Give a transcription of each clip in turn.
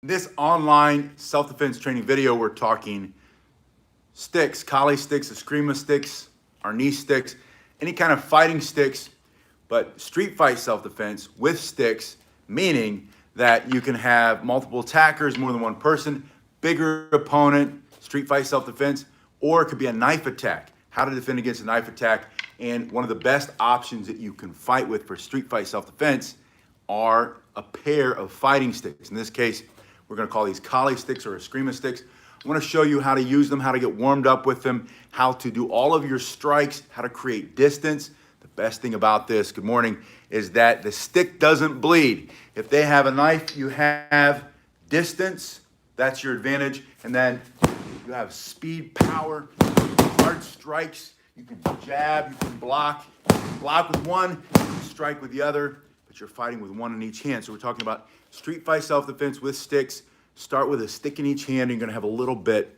This online self-defense training video, we're talking sticks, collie sticks, escrima sticks, our knee sticks, any kind of fighting sticks, but street fight self-defense with sticks, meaning that you can have multiple attackers, more than one person, bigger opponent, street fight self-defense, or it could be a knife attack, how to defend against a knife attack. And one of the best options that you can fight with for street fight self-defense are a pair of fighting sticks. In this case, we're gonna call these collie sticks or escrima sticks. I wanna show you how to use them, how to get warmed up with them, how to do all of your strikes, how to create distance. The best thing about this, good morning, is that the stick doesn't bleed. If they have a knife, you have distance, that's your advantage. And then you have speed, power, hard strikes. You can jab, you can block with one, you can strike with the other, but you're fighting with one in each hand. So we're talking about street fight self-defense with sticks. Start with a stick in each hand. You're gonna have a little bit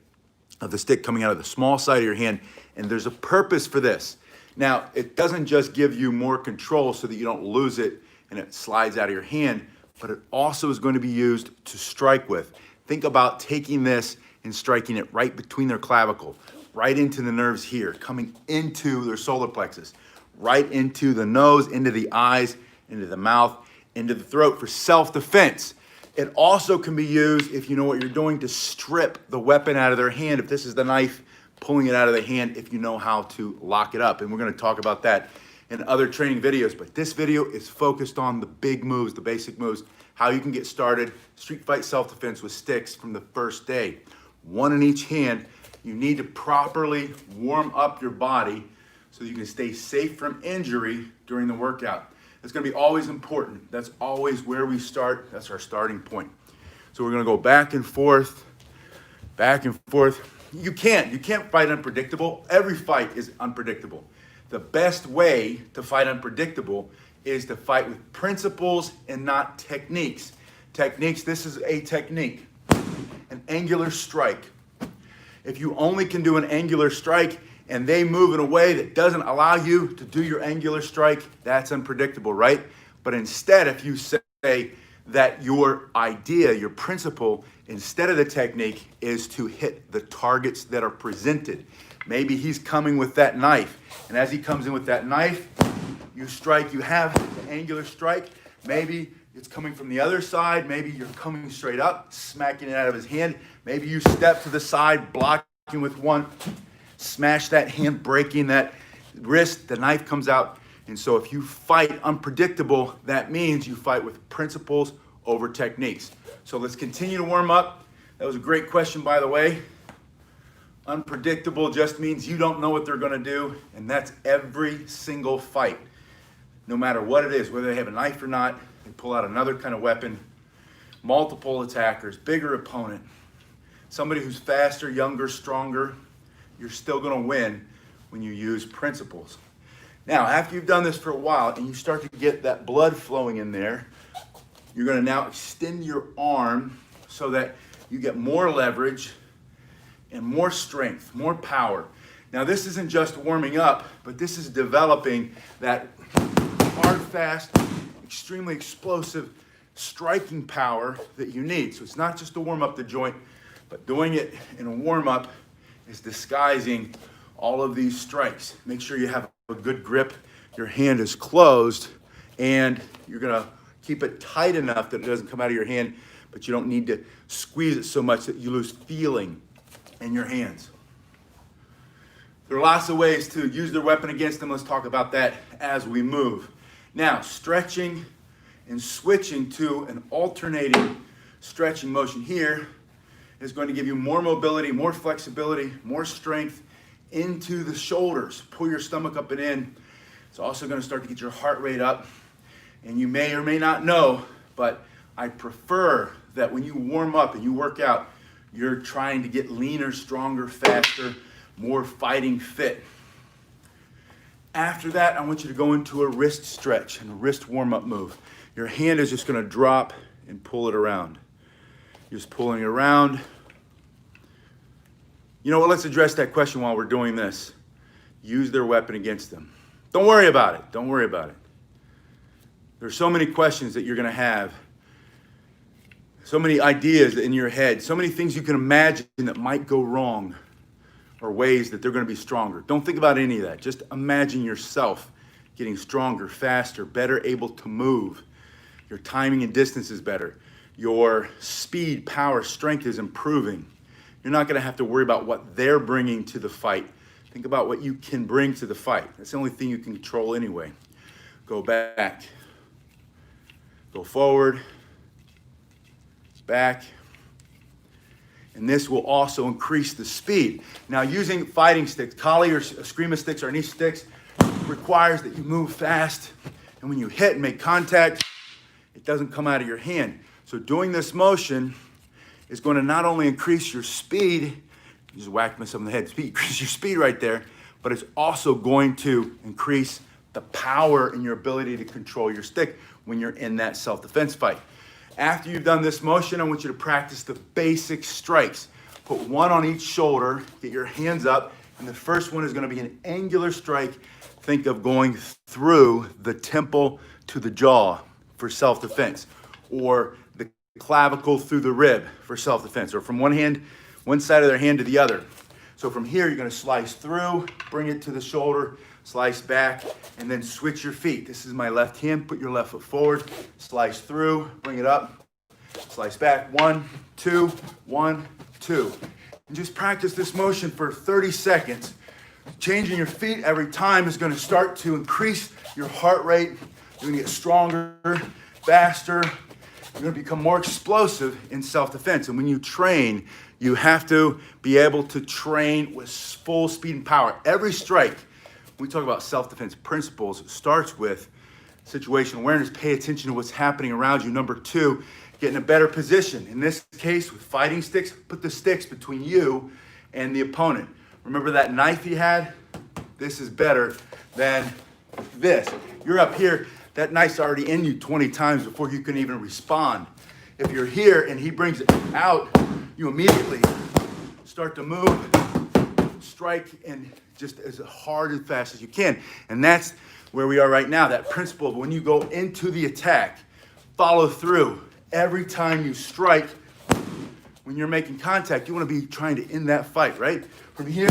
of the stick coming out of the small side of your hand, and there's a purpose for this. Now, it doesn't just give you more control so that you don't lose it and it slides out of your hand, but it also is going to be used to strike with. Think about taking this and striking it right between their clavicle, right into the nerves here, coming into their solar plexus, right into the nose, into the eyes, into the mouth, into the throat for self-defense. It also can be used, if you know what you're doing, to strip the weapon out of their hand. If this is the knife, pulling it out of the hand, if you know how to lock it up. And we're gonna talk about that in other training videos, but this video is focused on the big moves, the basic moves, how you can get started, street fight self-defense with sticks from the first day. One in each hand. You need to properly warm up your body so that you can stay safe from injury during the workout. It's gonna be always important. That's always where we start. That's our starting point. So we're gonna go back and forth, back and forth. You can't fight unpredictable. Every fight is unpredictable. The best way to fight unpredictable is to fight with principles and not techniques. Techniques, this is a technique, an angular strike. If you only can do an angular strike and they move in a way that doesn't allow you to do your angular strike, that's unpredictable, right? But instead, if you say that your idea, your principle, instead of the technique, is to hit the targets that are presented. Maybe he's coming with that knife, and as he comes in with that knife, you strike, you have the angular strike. Maybe it's coming from the other side. Maybe you're coming straight up, smacking it out of his hand. Maybe you step to the side, blocking with one, smash that hand, breaking that wrist, the knife comes out. And so if you fight unpredictable, that means you fight with principles over techniques. So let's continue to warm up. That was a great question, by the way. Unpredictable just means you don't know what they're gonna do, and that's every single fight. No matter what it is, whether they have a knife or not, they pull out another kind of weapon, multiple attackers, bigger opponent, somebody who's faster, younger, stronger, you're still gonna win when you use principles. Now, after you've done this for a while and you start to get that blood flowing in there, you're gonna now extend your arm so that you get more leverage and more strength, more power. Now, this isn't just warming up, but this is developing that hard, fast, extremely explosive striking power that you need. So it's not just to warm up the joint, but doing it in a warm up is disguising all of these strikes. Make sure you have a good grip, your hand is closed, and you're gonna keep it tight enough that it doesn't come out of your hand, but you don't need to squeeze it so much that you lose feeling in your hands. There are lots of ways to use their weapon against them. Let's talk about that as we move. Now, stretching and switching to an alternating stretching motion here is going to give you more mobility, more flexibility, more strength into the shoulders. Pull your stomach up and in. It's also going to start to get your heart rate up. And you may or may not know, but I prefer that when you warm up and you work out, you're trying to get leaner, stronger, faster, more fighting fit. After that, I want you to go into a wrist stretch and a wrist warm-up move. Your hand is just going to drop and pull it around. You're just pulling it around. You know what? Let's address that question while we're doing this. Use their weapon against them. Don't worry about it. Don't worry about it. There's so many questions that you're going to have. so many ideas in your head, so many things you can imagine that might go wrong or ways that they're going to be stronger. Don't think about any of that. Just imagine yourself getting stronger, faster, better able to move. Your timing and distance is better. Your speed, power, strength is improving. You're not going to have to worry about what they're bringing to the fight. Think about what you can bring to the fight. That's the only thing you can control anyway. Go back. Go forward. Back. And this will also increase the speed. Now, using fighting sticks, collie or escrima sticks or knee sticks, requires that you move fast. And when you hit and make contact, it doesn't come out of your hand. So doing this motion is going to not only increase your speed, you just whacked myself in the head, increase your speed right there, but it's also going to increase the power in your ability to control your stick when you're in that self-defense fight. After you've done this motion, I want you to practice the basic strikes. Put one on each shoulder, get your hands up, and the first one is going to be an angular strike. Think of going through the temple to the jaw for self-defense, or the clavicle through the rib for self-defense, or from one side of their hand to the other. So from here, you're going to slice through, bring it to the shoulder, slice back, and then switch your feet. This is my left hand. Put your left foot forward, slice through, bring it up, slice back. 1, 2, 1, 2. And just practice this motion for 30 seconds. Changing your feet every time is going to start to increase your heart rate. You're going to get stronger, faster. You're going to become more explosive in self-defense. And when you train, you have to be able to train with full speed and power. Every strike, we talk about self-defense principles, starts with situational awareness. Pay attention to what's happening around you. Number 2, get in a better position. In this case, with fighting sticks, put the sticks between you and the opponent. Remember that knife he had? This is better than this. You're up here, that knife's already in you 20 times before you can even respond. If you're here and he brings it out, you immediately start to move, strike, and just as hard and fast as you can. And that's where we are right now. That principle of when you go into the attack, follow through. Every time you strike, when you're making contact, you want to be trying to end that fight, right? From here,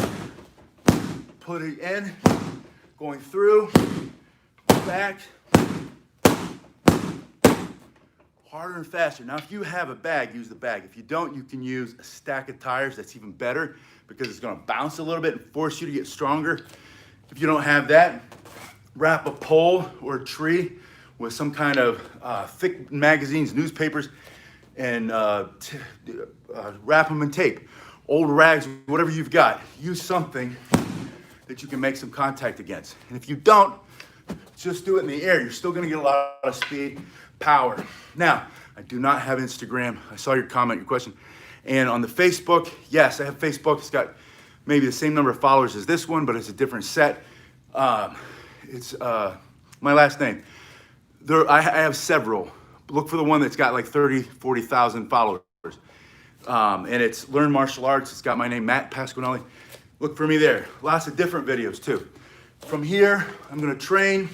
put it in, going through, back, harder and faster. Now, if you have a bag, use the bag. If you don't, you can use a stack of tires. That's even better because it's going to bounce a little bit and force you to get stronger. If you don't have that, wrap a pole or a tree with some kind of thick magazines, newspapers, and wrap them in tape. Old rags, whatever you've got. Use something that you can make some contact against. And if you don't, just do it in the air. You're still going to get a lot of speed, power. Now, I do not have Instagram. I saw your comment, your question. And on the Facebook, yes, I have Facebook. It's got maybe the same number of followers as this one, but it's a different set. It's my last name. I have several. Look for the one that's got like 30, 40,000 followers. And it's Learn Martial Arts. It's got my name, Matt Pasquinelli. Look for me there. Lots of different videos too. From here, I'm gonna train,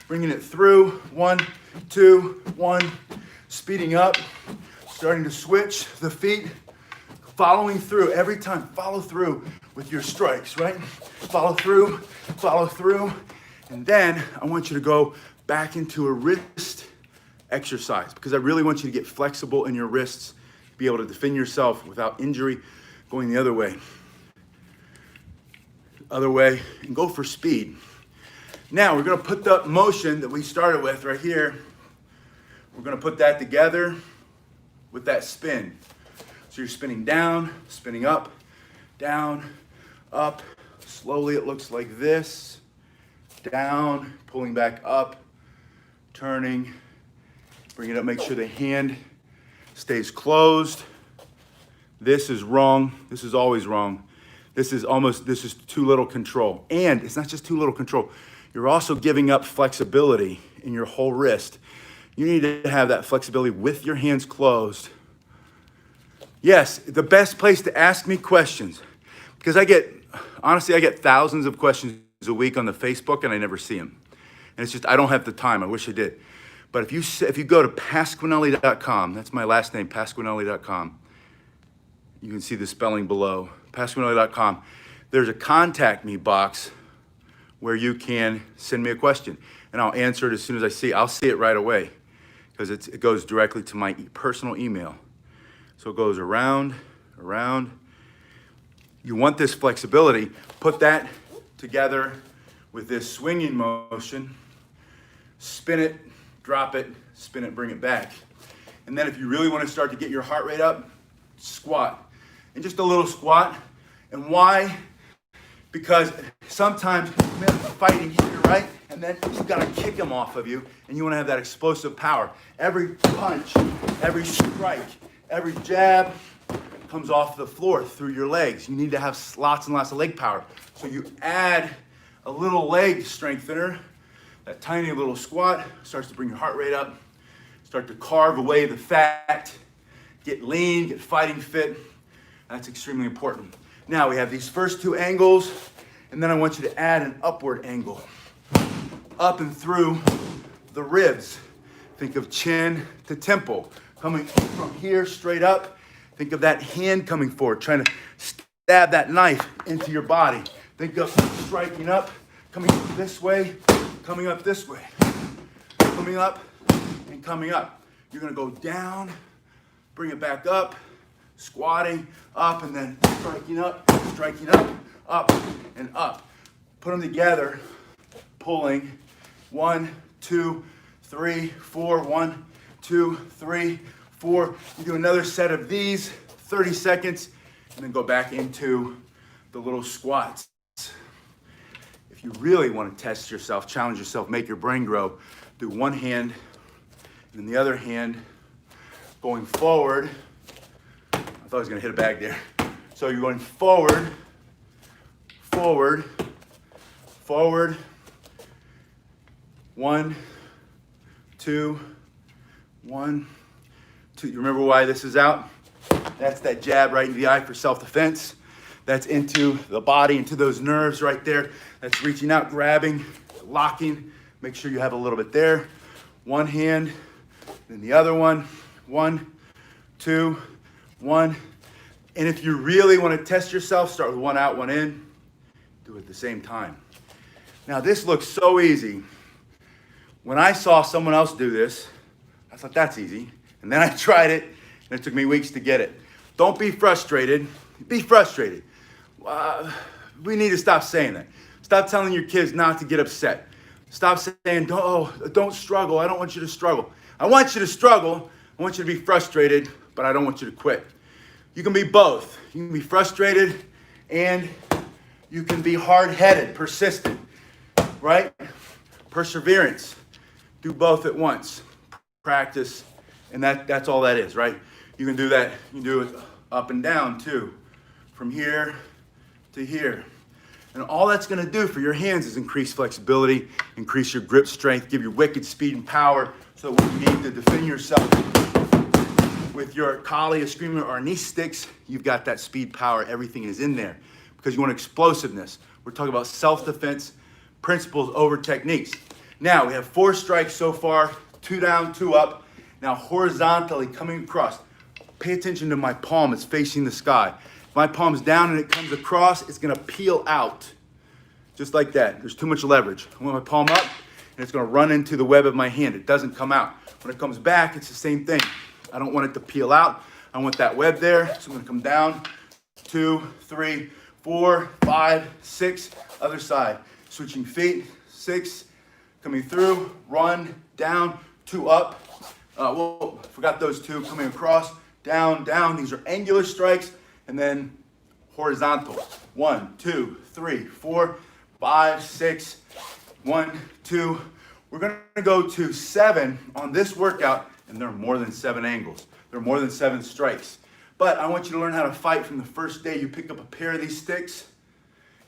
bringing it through. 1, 2, 1, speeding up, starting to switch the feet, following through every time. Follow through with your strikes, right? Follow through, and then I want you to go back into a wrist exercise because I really want you to get flexible in your wrists, be able to defend yourself without injury, going the other way, and go for speed. Now we're gonna put the motion that we started with right here, we're gonna put that together with that spin. So you're spinning down, spinning up, down, up, slowly it looks like this, down, pulling back up, turning, bring it up, make sure the hand stays closed. This is wrong, this is always wrong. This is too little control. And it's not just too little control. You're also giving up flexibility in your whole wrist. You need to have that flexibility with your hands closed. Yes, the best place to ask me questions, because I get thousands of questions a week on the Facebook and I never see them. And it's just, I don't have the time. I wish I did. But if you go to pasquinelli.com, that's my last name, pasquinelli.com. You can see the spelling below, pasquinelli.com. There's a contact me box where you can send me a question, and I'll answer it as soon as I see it. I'll see it right away because it goes directly to my personal email. So it goes around. You want this flexibility. Put that together with this swinging motion. Spin it, drop it, spin it, bring it back. And then if you really want to start to get your heart rate up, squat. And just a little squat. And why? Because sometimes men are fighting here, right? And then you've got to kick them off of you, and you want to have that explosive power. Every punch, every strike, every jab comes off the floor through your legs. You need to have lots and lots of leg power. So you add a little leg strengthener, that tiny little squat starts to bring your heart rate up, start to carve away the fat, get lean, get fighting fit. That's extremely important. Now we have these first two angles, and then I want you to add an upward angle. Up and through the ribs. Think of chin to temple. Coming from here straight up. Think of that hand coming forward, trying to stab that knife into your body. Think of striking up, coming this way, coming up this way. Coming up and coming up. You're gonna go down, bring it back up, squatting up, and then striking up, up and up. Put them together, pulling. 1, 2, 3, 4. 1, 2, 3, 4. You do another set of these, 30 seconds, and then go back into the little squats. If you really want to test yourself, challenge yourself, make your brain grow, do one hand and then the other hand going forward. I thought I was going to hit a bag there. So you're going forward, forward, forward. 1, 2, 1, 2. You remember why this is out? That's that jab right in the eye for self-defense. That's into the body, into those nerves right there. That's reaching out, grabbing, locking. Make sure you have a little bit there. One hand, then the other one. 1, 2, 1. And if you really want to test yourself, start with one out, one in. Do it at the same time. Now this looks so easy. When I saw someone else do this, I thought that's easy. And then I tried it, and it took me weeks to get it. Don't be frustrated. Be frustrated. We need to stop saying that. Stop telling your kids not to get upset. Stop saying, don't struggle. I don't want you to struggle. I want you to struggle. I want you to be frustrated, but I don't want you to quit. You can be both. You can be frustrated, and you can be hard-headed, persistent, right? Perseverance. Do both at once. Practice, and that's all that is, right? You can do that. You can do it up and down too, from here to here. And all that's going to do for your hands is increase flexibility, increase your grip strength, give you wicked speed and power, so when you need to defend yourself with your collie, escrima, or knee sticks, you've got that speed, power, everything is in there because you want explosiveness. We're talking about self-defense principles over techniques. Now, we have 4 strikes so far, 2 down, 2 up. Now, horizontally coming across. Pay attention to my palm, it's facing the sky. If my palm's down and it comes across, it's gonna peel out. Just like that, there's too much leverage. I want my palm up, and it's gonna run into the web of my hand. It doesn't come out. When it comes back, it's the same thing. I don't want it to peel out. I want that web there, so I'm gonna come down, 2, 3, 4, 5, 6, other side. Switching feet, 6, coming through, run, down, 2 up. Forgot those 2, coming across, down, down. These are angular strikes, and then horizontal. 1, 2, 3, 4, 5, 6, 1, 2. We're gonna go to 7 on this workout, and there are more than 7 angles. There are more than 7 strikes. But I want you to learn how to fight from the first day you pick up a pair of these sticks.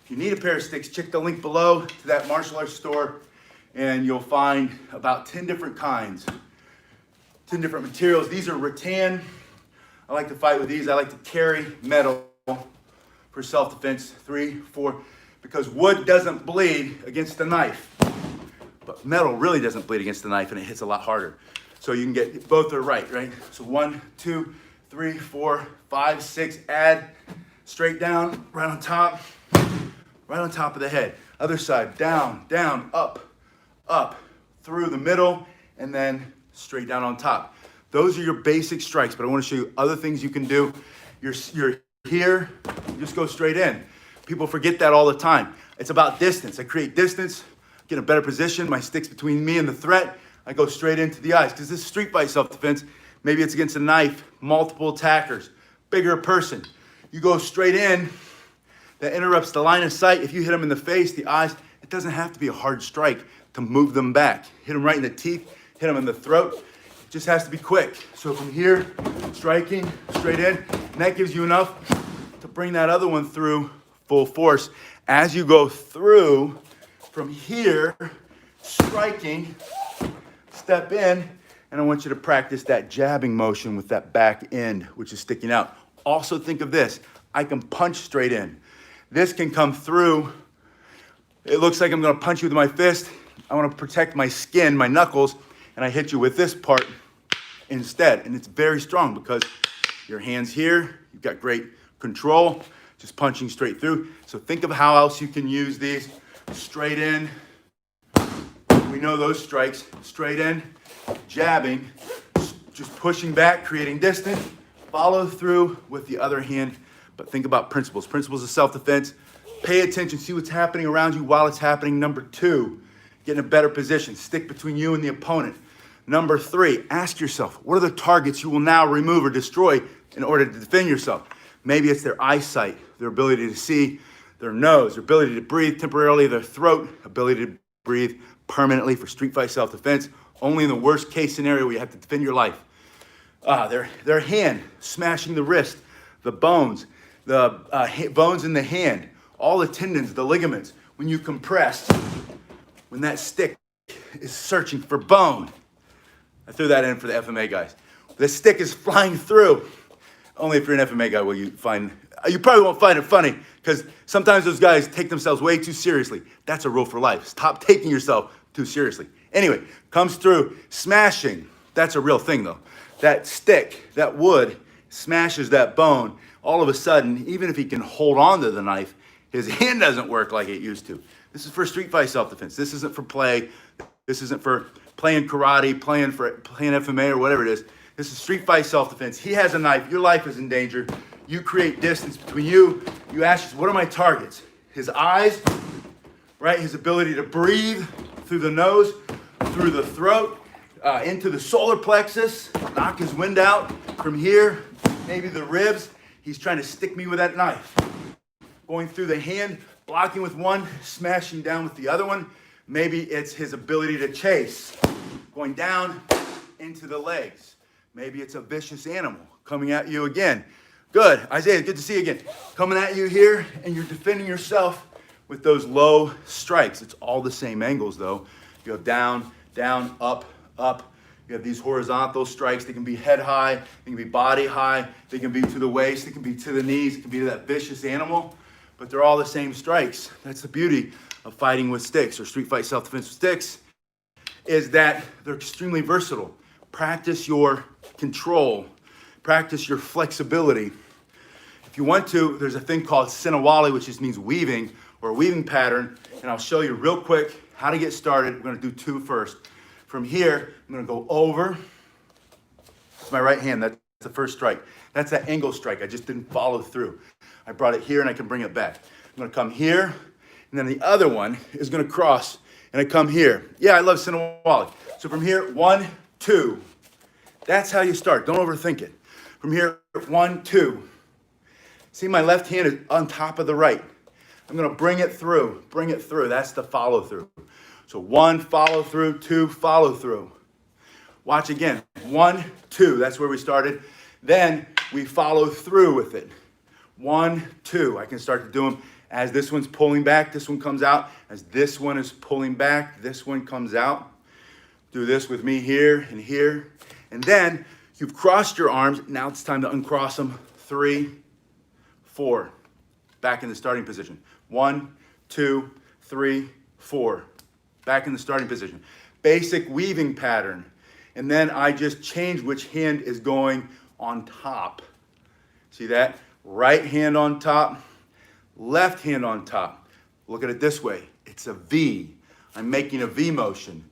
If you need a pair of sticks, check the link below to that martial arts store, and you'll find about 10 different kinds, 10 different materials. These are rattan. I like to fight with these. I like to carry metal for self-defense, 3, 4, because wood doesn't bleed against the knife. But metal really doesn't bleed against the knife and it hits a lot harder. So you can get both are right? So 1, 2, 3, 4, 5, 6, add, straight down, right on top of the head. Other side, down, down, up, through the middle, and then straight down on top. Those are your basic strikes, but I want to show you other things you can do. You're here, you just go straight in. People forget that all the time. It's about distance. I create distance, get a better position. My stick's between me and the threat. I go straight into the eyes because this is street fight self-defense. Maybe it's against a knife, multiple attackers, bigger person. You go straight in, that interrupts the line of sight. If you hit them in the face, the eyes, it doesn't have to be a hard strike to move them back. Hit them right in the teeth, hit them in the throat. It just has to be quick. So from here, striking straight in, and that gives you enough to bring that other one through full force. As you go through, from here, striking, step in, and I want you to practice that jabbing motion with that back end, which is sticking out. Also think of this, I can punch straight in. This can come through. It looks like I'm gonna punch you with my fist. I wanna protect my skin, my knuckles, and I hit you with this part instead. And it's very strong because your hand's here, you've got great control, just punching straight through. So think of how else you can use these. Straight in, we know those strikes. Straight in, jabbing, just pushing back, creating distance, follow through with the other hand. But think about principles. Principles of self-defense. Pay attention, see what's happening around you while it's happening. Number 2, get in a better position. Stick between you and the opponent. Number 3, ask yourself, what are the targets you will now remove or destroy in order to defend yourself? Maybe it's their eyesight, their ability to see, their nose, their ability to breathe temporarily, their throat, ability to breathe permanently for street fight self-defense. Only in the worst case scenario where you have to defend your life. Their hand, smashing the wrist, the bones, the bones in the hand, all the tendons, the ligaments. When you compress, when that stick is searching for bone. I threw that in for the FMA guys. The stick is flying through. Only if you're an FMA guy will you find, you probably won't find it funny because sometimes those guys take themselves way too seriously. That's a rule for life. Stop taking yourself too seriously. Anyway, comes through, smashing. That's a real thing though. That stick, that wood, smashes that bone. All of a sudden, even if he can hold on to the knife, his hand doesn't work like it used to. This is for street fight self-defense. This isn't for play. This isn't for playing karate, playing FMA or whatever it is. This is street fight self-defense. He has a knife. Your life is in danger. You create distance between you. You ask yourself, what are my targets? His eyes, right? His ability to breathe through the nose, through the throat, into the solar plexus, knock his wind out. From here, maybe the ribs. He's trying to stick me with that knife. Going through the hand, blocking with one, smashing down with the other one. Maybe it's his ability to chase. Going down into the legs. Maybe it's a vicious animal coming at you again. Good, Isaiah, good to see you again. Coming at you here, and you're defending yourself with those low strikes. It's all the same angles though. You have down, down, up, up. You have these horizontal strikes. They can be head high, they can be body high, they can be to the waist, they can be to the knees, it can be to that vicious animal, but they're all the same strikes. That's the beauty of fighting with sticks or street fight self-defense with sticks, is that they're extremely versatile. Practice your control, practice your flexibility. If you want to, there's a thing called Sinawali, which just means weaving or a weaving pattern, and I'll show you real quick how to get started. We're gonna do 2 first. From here, I'm gonna go over. It's my right hand, that's the first strike. That's that angle strike, I just didn't follow through. I brought it here and I can bring it back. I'm gonna come here, and then the other one is gonna cross, and I come here. Yeah, I love Sinawali. So from here, 1, 2. That's how you start, don't overthink it. From here, 1, 2. See, my left hand is on top of the right. I'm gonna bring it through, that's the follow through. So 1, follow through, 2, follow through. Watch again, 1, 2, that's where we started. Then we follow through with it. 1, 2, I can start to do them as this one's pulling back, this one comes out. As this one is pulling back, this one comes out. Do this with me here and here. And then you've crossed your arms, now it's time to uncross them. 3, 4, back in the starting position. 1, 2, 3, 4. back in the starting position. Basic weaving pattern. And then I just change which hand is going on top. See that? Right hand on top, left hand on top. Look at it this way. It's a V. I'm making a V motion.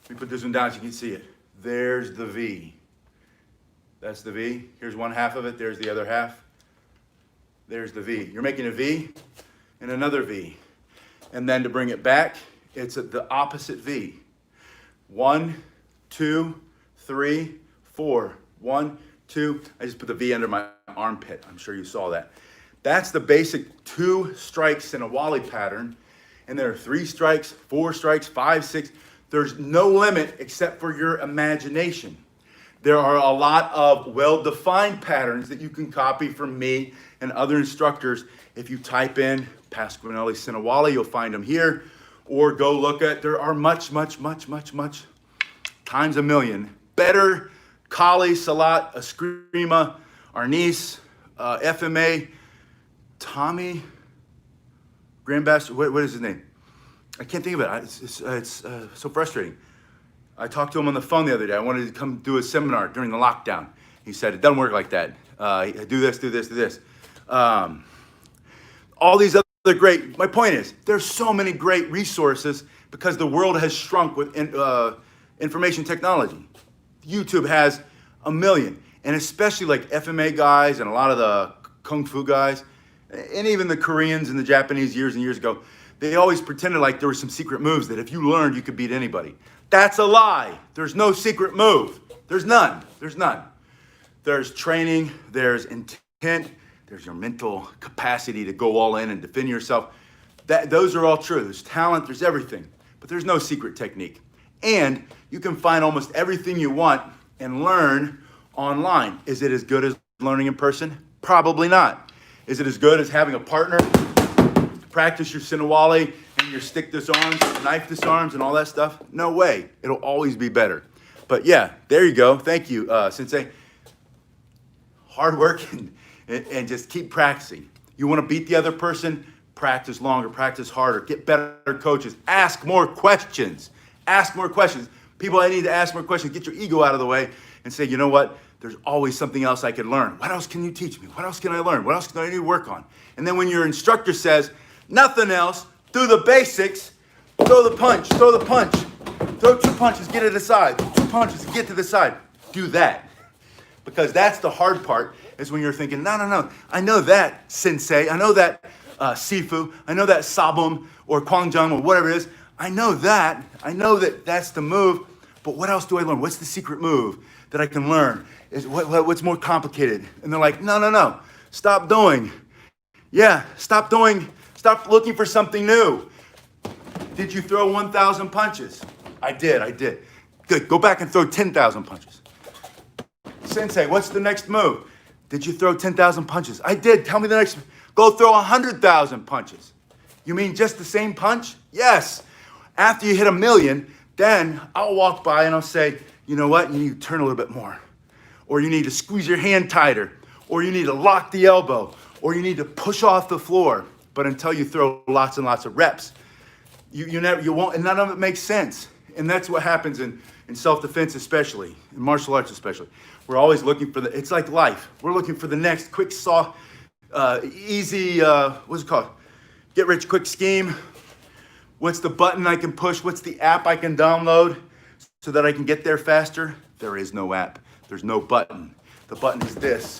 Let me put this one down so you can see it. There's the V. That's the V. Here's one half of it. There's the other half. There's the V. You're making a V and another V. And then to bring it back, it's the opposite V. 1, 2, 3, 4. 1, 2. I just put the V under my armpit. I'm sure you saw that. That's the basic 2 strikes in a Wally pattern. And there are 3 strikes, 4 strikes, 5, 6. There's no limit except for your imagination. There are a lot of well-defined patterns that you can copy from me and other instructors. If you type in Pasquinelli Sinawali, you'll find them here. Or go look at, there are much times a million better Kali, Salat, Escrima, Arnis, FMA, Tommy, Grandmaster, what is his name? I can't think of it. It's so frustrating. I talked to him on the phone the other day. I wanted to come do a seminar during the lockdown. He said, it doesn't work like that. Do this. All these other great, my point is, there's so many great resources because the world has shrunk with information technology. YouTube has a million, and especially like FMA guys and a lot of the Kung Fu guys, and even the Koreans and the Japanese years and years ago, they always pretended like there were some secret moves that if you learned, you could beat anybody. That's a lie. There's no secret move. There's none. There's training, there's intent, there's your mental capacity to go all in and defend yourself. Those are all true. There's talent, there's everything, but there's no secret technique. And you can find almost everything you want and learn online. Is it as good as learning in person? Probably not. Is it as good as having a partner to practice your Sinawali and your stick disarms, knife disarms, and all that stuff? No way. It'll always be better. But yeah, there you go. Thank you, Sensei. Hard work and just keep practicing. You want to beat the other person? Practice longer, practice harder, get better coaches, ask more questions. Ask more questions. People, I need to ask more questions. Get your ego out of the way and say, you know what? There's always something else I can learn. What else can you teach me? What else can I learn? What else can I need to work on? And then when your instructor says, nothing else, do the basics, throw the punch. Throw 2 punches, get to the side. 2 punches, get to the side. Do that. Because that's the hard part, is when you're thinking, no. I know that, Sensei. I know that Sifu. I know that Sabum or Kwangjang or whatever it is. I know that that's the move, but what else do I learn? What's the secret move that I can learn? What's more complicated? And they're like, no. Stop doing. Yeah, stop looking for something new. Did you throw 1,000 punches? I did. Good, go back and throw 10,000 punches. Sensei, what's the next move? Did you throw 10,000 punches? I did, tell me the next, go throw 100,000 punches. You mean just the same punch? Yes. After you hit 1,000,000, then I'll walk by and I'll say, you know what? You need to turn a little bit more. Or you need to squeeze your hand tighter. Or you need to lock the elbow. Or you need to push off the floor. But until you throw lots and lots of reps, you won't, and none of it makes sense. And that's what happens in self-defense especially, in martial arts especially. We're always looking for it's like life. We're looking for the next quick, soft, easy, what's it called? Get rich quick scheme. What's the button I can push? What's the app I can download so that I can get there faster? There is no app. There's no button. The button is this.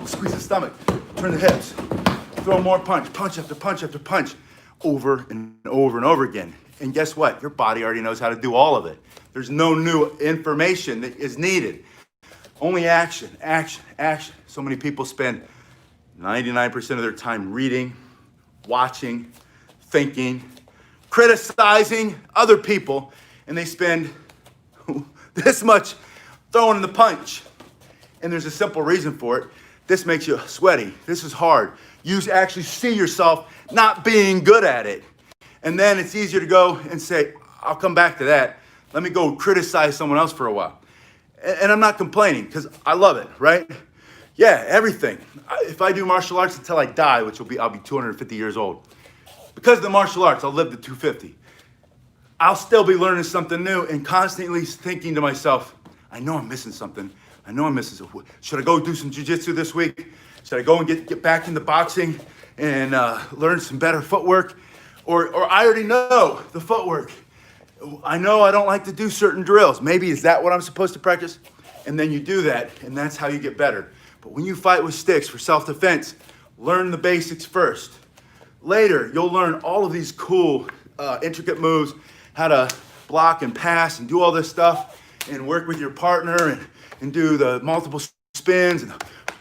Squeeze the stomach. Turn the hips. Throw more punch. Punch after punch after punch. Over and over and over again. And guess what? Your body already knows how to do all of it. There's no new information that is needed. Only action. So many people spend 99% of their time reading, watching, thinking, criticizing other people, and they spend this much throwing the punch. And there's a simple reason for it. This makes you sweaty. This is hard. You actually see yourself not being good at it. And then it's easier to go and say, I'll come back to that. Let me go criticize someone else for a while. And I'm not complaining because I love it, right? Yeah, everything. If I do martial arts until I die, which I'll be 250 years old. Because of the martial arts, I'll live to 250. I'll still be learning something new and constantly thinking to myself, I know I'm missing something. I know I'm missing something. Should I go do some jujitsu this week? Should I go and get back into boxing and learn some better footwork? Or I already know the footwork. I know I don't like to do certain drills. Maybe is that what I'm supposed to practice? And then you do that, and that's how you get better. But when you fight with sticks for self-defense, learn the basics first. Later, you'll learn all of these cool, intricate moves, how to block and pass and do all this stuff, and work with your partner and do the multiple spins and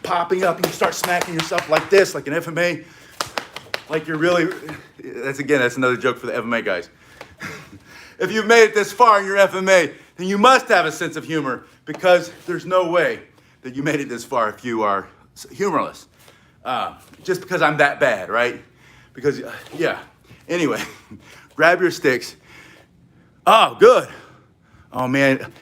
popping up. You start smacking yourself like this, like an FMA, like you're really, that's another joke for the FMA guys. If you've made it this far in your FMA, then you must have a sense of humor, because there's no way that you made it this far if you are humorless. Just because I'm that bad, right? Because, yeah. Anyway, grab your sticks. Oh, good. Oh, man.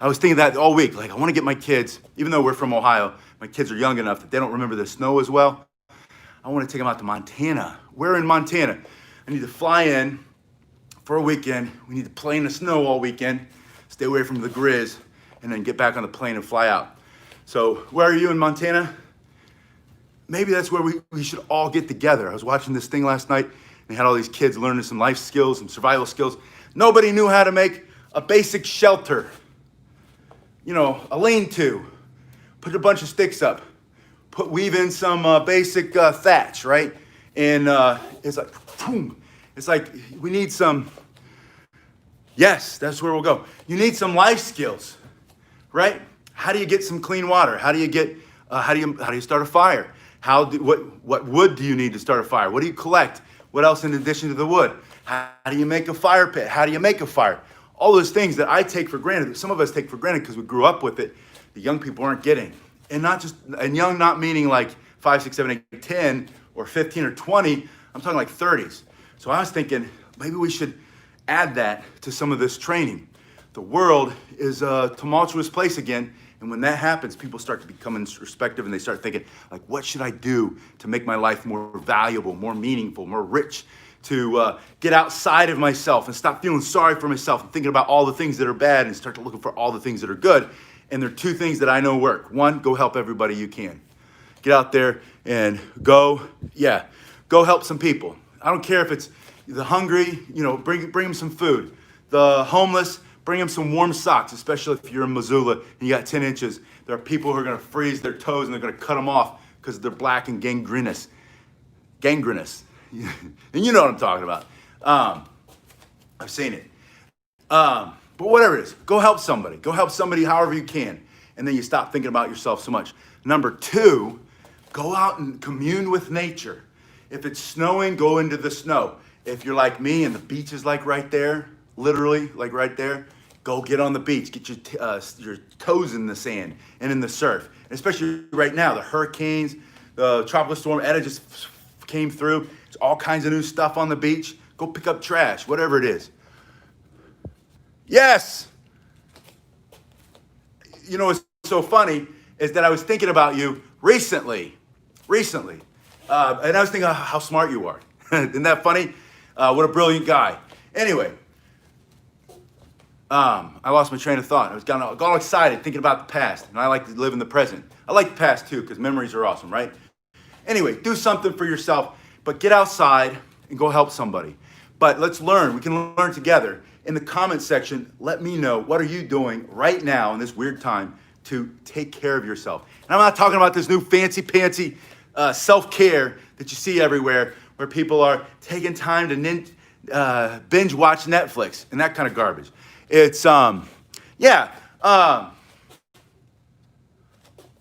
I was thinking that all week. Like, I want to get my kids, even though we're from Ohio, my kids are young enough that they don't remember the snow as well. I want to take them out to Montana. We're in Montana. I need to fly in for a weekend. We need to play in the snow all weekend, stay away from the grizz, and then get back on the plane and fly out. So where are you in Montana? Maybe that's where we should all get together. I was watching this thing last night, and they had all these kids learning some life skills, some survival skills. Nobody knew how to make a basic shelter. You know, a lean-to. Put a bunch of sticks up. Weave in some basic thatch, right? And it's like, boom. It's like we need some, yes, that's where we'll go. You need some life skills, right? How do you get some clean water? How do you get, how do you start a fire? What wood do you need to start a fire? What do you collect? What else in addition to the wood? How do you make a fire pit? How do you make a fire? All those things that I take for granted, some of us take for granted because we grew up with it, the young people aren't getting. And young not meaning like 5, 6, 7, 8, 10, or 15 or 20, I'm talking like 30s. So I was thinking, maybe we should add that to some of this training. The world is a tumultuous place again, and when that happens, people start to become introspective, and they start thinking, like, what should I do to make my life more valuable, more meaningful, more rich, to get outside of myself and stop feeling sorry for myself and thinking about all the things that are bad and start to looking for all the things that are good. And there are 2 things that I know work. 1, go help everybody you can. Get out there and go help some people. I don't care if it's the hungry, bring them some food. The homeless, bring them some warm socks, especially if you're in Missoula and you got 10 inches. There are people who are going to freeze their toes and they're going to cut them off because they're black and gangrenous. Gangrenous. And you know what I'm talking about. I've seen it. But whatever it is, go help somebody. Go help somebody however you can. And then you stop thinking about yourself so much. Number 2, go out and commune with nature. If it's snowing, go into the snow. If you're like me and the beach is like right there, literally like right there, go get on the beach. Get your toes in the sand and in the surf. And especially right now, the hurricanes, the tropical storm Eta just came through. There's all kinds of new stuff on the beach. Go pick up trash, whatever it is. Yes! You know what's so funny is that I was thinking about you recently. And I was thinking how smart you are. Isn't that funny? What a brilliant guy. Anyway, I lost my train of thought. I was got all excited thinking about the past, and I like to live in the present. I like the past too because memories are awesome, right? Anyway, do something for yourself, but get outside and go help somebody. But let's learn. We can learn together. In the comment section, let me know, what are you doing right now in this weird time to take care of yourself? And I'm not talking about this new fancy-pantsy self-care that you see everywhere where people are taking time to binge watch Netflix and that kind of garbage. It's, I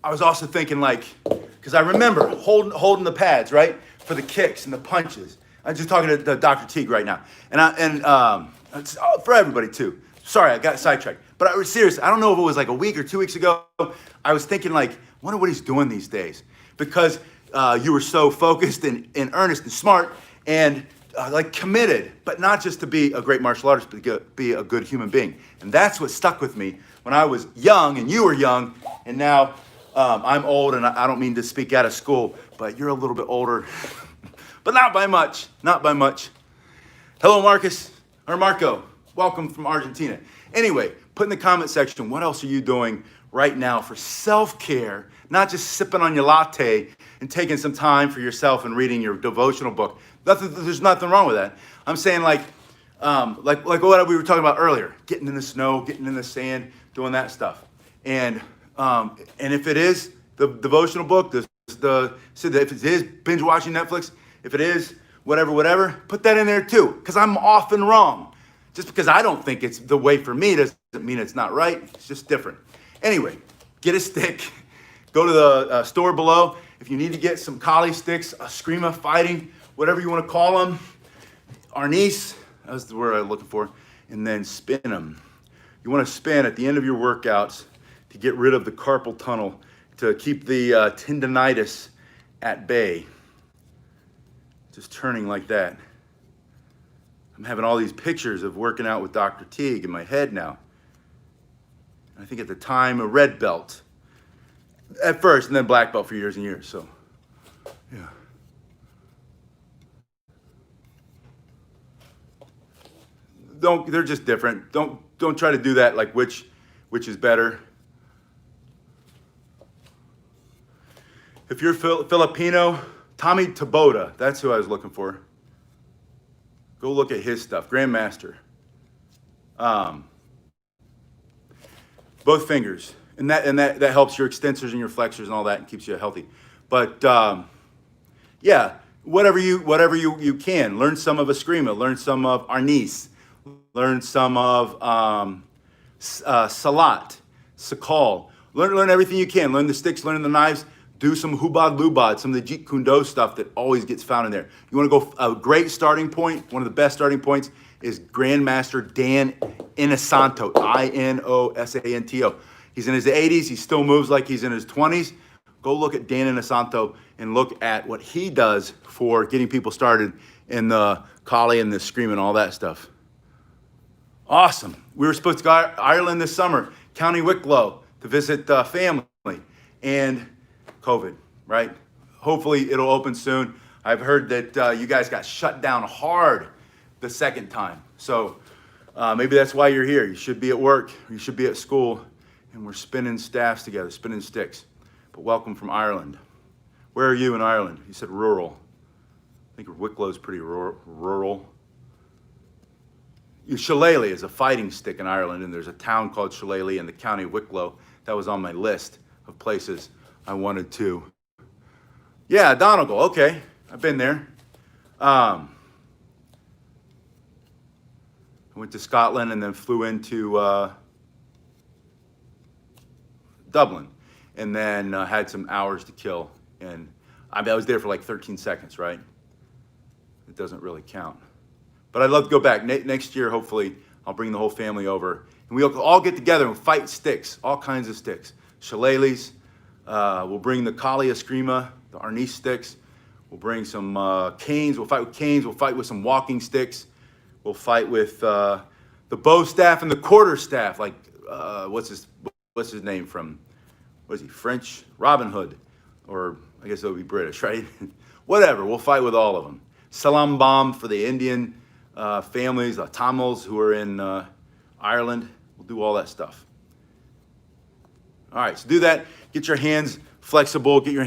was also thinking because I remember holding the pads, right, for the kicks and the punches. I'm just talking to Dr. Teague right now. And it's for everybody too. Sorry, I got sidetracked. But I was serious. I don't know if it was like a week or 2 weeks ago. I was thinking wonder what he's doing these days. Because you were so focused and earnest and smart and committed, but not just to be a great martial artist, but to be a good human being. And that's what stuck with me when I was young and you were young. And now I'm old, and I don't mean to speak out of school, but you're a little bit older. But not by much. Hello, Marcus. Or Marco. Welcome from Argentina. Anyway, put in the comment section, what else are you doing right now for self-care, not just sipping on your latte and taking some time for yourself and reading your devotional book. There's nothing wrong with that. I'm saying like what we were talking about earlier, getting in the snow, getting in the sand, doing that stuff. And if it is the devotional book, if it is binge watching Netflix, if it is whatever, put that in there too, because I'm often wrong. Just because I don't think it's the way for me doesn't mean it's not right. It's just different. Anyway, get a stick. Go to the store below. If you need to get some collie sticks, escrima, fighting, whatever you want to call them, arnis, that's the word I'm looking for, and then spin them. You want to spin at the end of your workouts to get rid of the carpal tunnel, to keep the tendonitis at bay. Just turning like that. I'm having all these pictures of working out with Dr. Teague in my head now. I think at the time, a red belt at first, and then black belt for years and years. So, yeah. They're just different. Don't try to do that like which is better. If you're Filipino, Tommy Taboda, that's who I was looking for. Go look at his stuff, Grandmaster. Both fingers, and that helps your extensors and your flexors and all that, and keeps you healthy. But yeah, whatever you can, learn some of escrima, learn some of arnis, learn some of salat, sakal. Learn everything you can. Learn the sticks, learn the knives. Do some hubad lubad, some of the Jeet Kune Do stuff that always gets found in there. You want to go, a great starting point, one of the best starting points is Grandmaster Dan Inosanto, Inosanto. He's in his 80s, he still moves like he's in his 20s. Go look at Dan Inosanto and look at what he does for getting people started in the collie and the scream and all that stuff. Awesome. We were supposed to go to Ireland this summer, County Wicklow, to visit family, and COVID, right? Hopefully it'll open soon. I've heard that you guys got shut down hard the second time. So maybe that's why you're here. You should be at work, or you should be at school, and we're spinning staffs together, spinning sticks. But welcome from Ireland. Where are you in Ireland? You said rural. I think Wicklow's pretty rural. Shillelagh is a fighting stick in Ireland, and there's a town called Shillelagh in the county of Wicklow. That was on my list of places I wanted to. Yeah, Donegal, okay. I've been there. I went to Scotland and then flew into Dublin, and then had some hours to kill. And I was there for like 13 seconds, right? It doesn't really count. But I'd love to go back. Next year, hopefully, I'll bring the whole family over. And we'll all get together and fight sticks, all kinds of sticks. Shillelaghs. We'll bring the collie escrima, the arnis sticks. We'll bring some canes. We'll fight with canes. We'll fight with some walking sticks. We'll fight with the bow staff and the quarter staff. Like what's his name from? What is he? French? Robin Hood, or I guess it would be British, right? Whatever. We'll fight with all of them. Salam bomb for the Indian families, the Tamils who are in Ireland. We'll do all that stuff. All right, so do that. Get your hands flexible. Get your